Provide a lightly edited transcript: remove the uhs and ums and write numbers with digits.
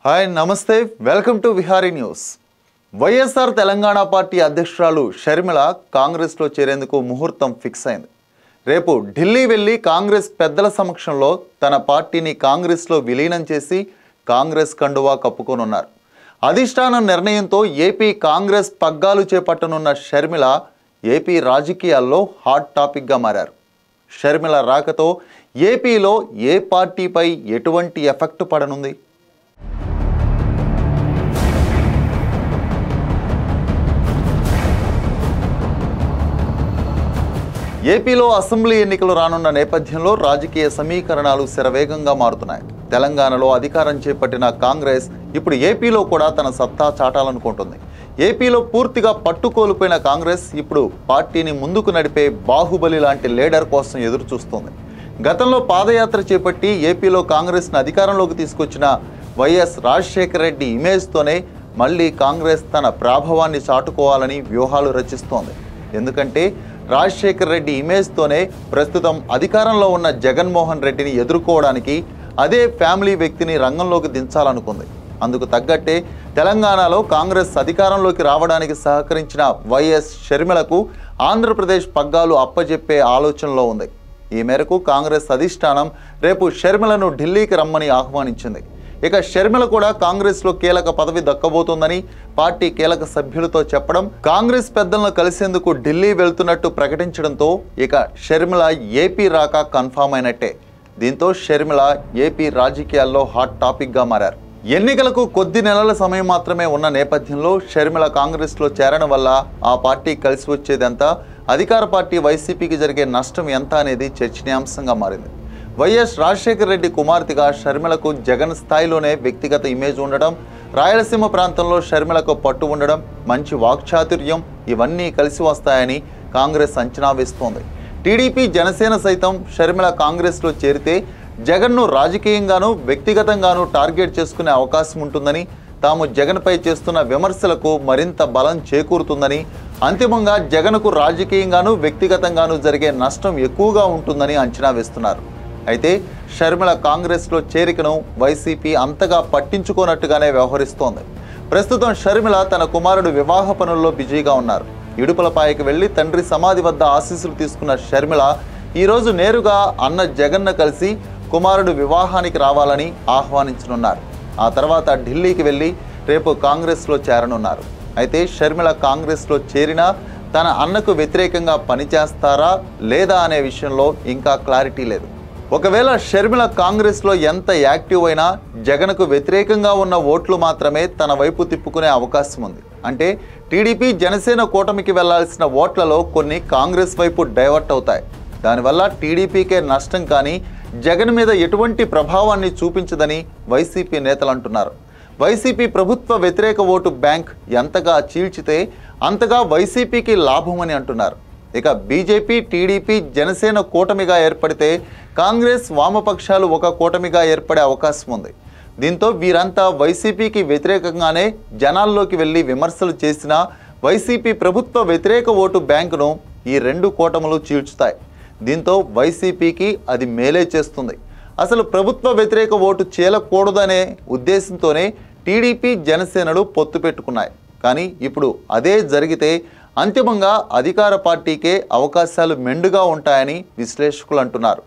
Hi నమస్తే welcome to Vihari news. YSR Telangana party అధ్యక్షురాలు షర్మిల కాంగ్రెస్లో చేరేందుకు ముహూర్తం ఫిక్స్ అయింది. రేపు ఢిల్లీ వెళ్ళి కాంగ్రెస్ పెద్దల సమక్షంలో తన పార్టీని కాంగ్రెస్లో విలీనం చేసి కాంగ్రెస్ కండువా కప్పుకోనున్నారు. అధిష్టానం నిర్ణయంతో ఏపీ కాంగ్రెస్ పగ్గాలు చేపట్టనున్న షర్మిల ఏపీ రాజకీయాల్లో హాట్ టాపిక్గా మారారు. షర్మిల రాకతో ఏపీలో ఏ పార్టీపై ఎటువంటి ఎఫెక్ట్ పడనుంది? ఏపీలో అసెంబ్లీ ఎన్నికలు రానున్న నేపథ్యంలో రాజకీయ సమీకరణాలు శరవేగంగా మారుతున్నాయి. తెలంగాణలో అధికారం చేపట్టిన కాంగ్రెస్ ఇప్పుడు ఏపీలో కూడా తన సత్తా చాటాలనుకుంటుంది. ఏపీలో పూర్తిగా పట్టుకోల్పోయిన కాంగ్రెస్ ఇప్పుడు పార్టీని ముందుకు నడిపే బాహుబలి లాంటి లీడర్ కోసం ఎదురు చూస్తోంది. గతంలో పాదయాత్ర చేపట్టి ఏపీలో కాంగ్రెస్ను అధికారంలోకి తీసుకొచ్చిన వైఎస్ రాజశేఖర రెడ్డి ఇమేజ్తోనే మళ్ళీ కాంగ్రెస్ తన ప్రాభవాన్ని చాటుకోవాలని వ్యూహాలు రచిస్తోంది. ఎందుకంటే రాజశేఖర రెడ్డి ఇమేజ్తోనే ప్రస్తుతం అధికారంలో ఉన్న జగన్మోహన్ రెడ్డిని ఎదుర్కోవడానికి అదే ఫ్యామిలీ వ్యక్తిని రంగంలోకి దించాలనుకుంది. అందుకు తగ్గట్టే తెలంగాణలో కాంగ్రెస్ అధికారంలోకి రావడానికి సహకరించిన వైఎస్ షర్మిలకు ఆంధ్రప్రదేశ్ పగ్గాలు అప్పజెప్పే ఆలోచనలో ఉంది. ఈ మేరకు కాంగ్రెస్ అధిష్టానం రేపు షర్మిలను ఢిల్లీకి రమ్మని ఆహ్వానించింది. ఇక షర్మిల కూడా కాంగ్రెస్లో కీలక పదవి దక్కబోతోందని పార్టీ కీలక సభ్యులతో చెప్పడం, కాంగ్రెస్ పెద్దలను కలిసేందుకు ఢిల్లీ వెళ్తున్నట్టు ప్రకటించడంతో ఇక షర్మిల ఏపీ రాక కన్ఫామ్ అయినట్టే. దీంతో షర్మిల ఏపీ రాజకీయాల్లో హాట్ టాపిక్గా మారారు. ఎన్నికలకు కొద్ది నెలల సమయం మాత్రమే ఉన్న నేపథ్యంలో షర్మిల కాంగ్రెస్లో చేరడం వల్ల ఆ పార్టీ కలిసి వచ్చేదంతా, అధికార పార్టీ వైసీపీకి జరిగే నష్టం ఎంత అనేది చర్చనీయాంశంగా మారింది. వైఎస్ రాజశేఖర రెడ్డి కుమార్తెగా షర్మిలకు జగన్ స్థాయిలోనే వ్యక్తిగత ఇమేజ్ ఉండడం, రాయలసీమ ప్రాంతంలో షర్మిలకు పట్టు ఉండడం, మంచి వాక్చాతుర్యం ఇవన్నీ కలిసి వస్తాయని కాంగ్రెస్ అంచనా వేస్తోంది. టీడీపీ జనసేన సైతం షర్మిల కాంగ్రెస్లో చేరితే జగన్ను రాజకీయంగానూ వ్యక్తిగతంగానూ టార్గెట్ చేసుకునే అవకాశం ఉంటుందని, తాము జగన్పై చేస్తున్న విమర్శలకు మరింత బలం చేకూరుతుందని, అంతిమంగా జగన్కు రాజకీయంగానూ వ్యక్తిగతంగానూ జరిగే నష్టం ఎక్కువగా ఉంటుందని అంచనా వేస్తున్నారు. అయితే షర్మిల కాంగ్రెస్లో చేరికను వైసీపీ అంతగా పట్టించుకోనట్టుగానే వ్యవహరిస్తోంది. ప్రస్తుతం షర్మిల తన కుమారుడు వివాహ పనుల్లో బిజీగా ఉన్నారు. ఇడుపులపాయకు వెళ్లి తండ్రి సమాధి వద్ద ఆశీస్సులు తీసుకున్న షర్మిల ఈరోజు నేరుగా అన్న జగన్ను కలిసి కుమారుడు వివాహానికి రావాలని ఆహ్వానించనున్నారు. ఆ తర్వాత ఢిల్లీకి వెళ్ళి రేపు కాంగ్రెస్లో చేరనున్నారు. అయితే షర్మిల కాంగ్రెస్లో చేరినా తన అన్నకు వ్యతిరేకంగా పనిచేస్తారా లేదా అనే విషయంలో ఇంకా క్లారిటీ లేదు. ఒకవేళ షర్మిల కాంగ్రెస్లో ఎంత యాక్టివ్ అయినా జగన్కు వ్యతిరేకంగా ఉన్న ఓట్లు మాత్రమే తన వైపు తిప్పుకునే అవకాశం ఉంది. అంటే టీడీపీ జనసేన కూటమికి వెళ్లాల్సిన ఓట్లలో కొన్ని కాంగ్రెస్ వైపు డైవర్ట్ అవుతాయి. దానివల్ల టీడీపీకే నష్టం కానీ జగన్ మీద ఎటువంటి ప్రభావాన్ని చూపించదని వైసీపీ నేతలు అంటున్నారు. వైసీపీ ప్రభుత్వ వ్యతిరేక ఓటు బ్యాంక్ ఎంతగా చీల్చితే అంతగా వైసీపీకి లాభమని అంటున్నారు. ఇక బీజేపీ టీడీపీ జనసేన కూటమిగా ఏర్పడితే కాంగ్రెస్ వామపక్షాలు ఒక కూటమిగా ఏర్పడే అవకాశం ఉంది. దీంతో వీరంతా వైసీపీకి వ్యతిరేకంగానే జనాల్లోకి వెళ్ళి విమర్శలు చేసినా వైసీపీ ప్రభుత్వ వ్యతిరేక ఓటు బ్యాంకును ఈ రెండు కూటములు చీల్చుతాయి. దీంతో వైసీపీకి అది మేలే చేస్తుంది. అసలు ప్రభుత్వ వ్యతిరేక ఓటు చీలకూడదనే ఉద్దేశంతోనే టీడీపీ జనసేనలు పొత్తు పెట్టుకున్నాయి. కానీ ఇప్పుడు అదే జరిగితే అంతిమంగా అధికార పార్టీకే అవకాశాలు మెండుగా ఉంటాయని విశ్లేషకులు అంటున్నారు.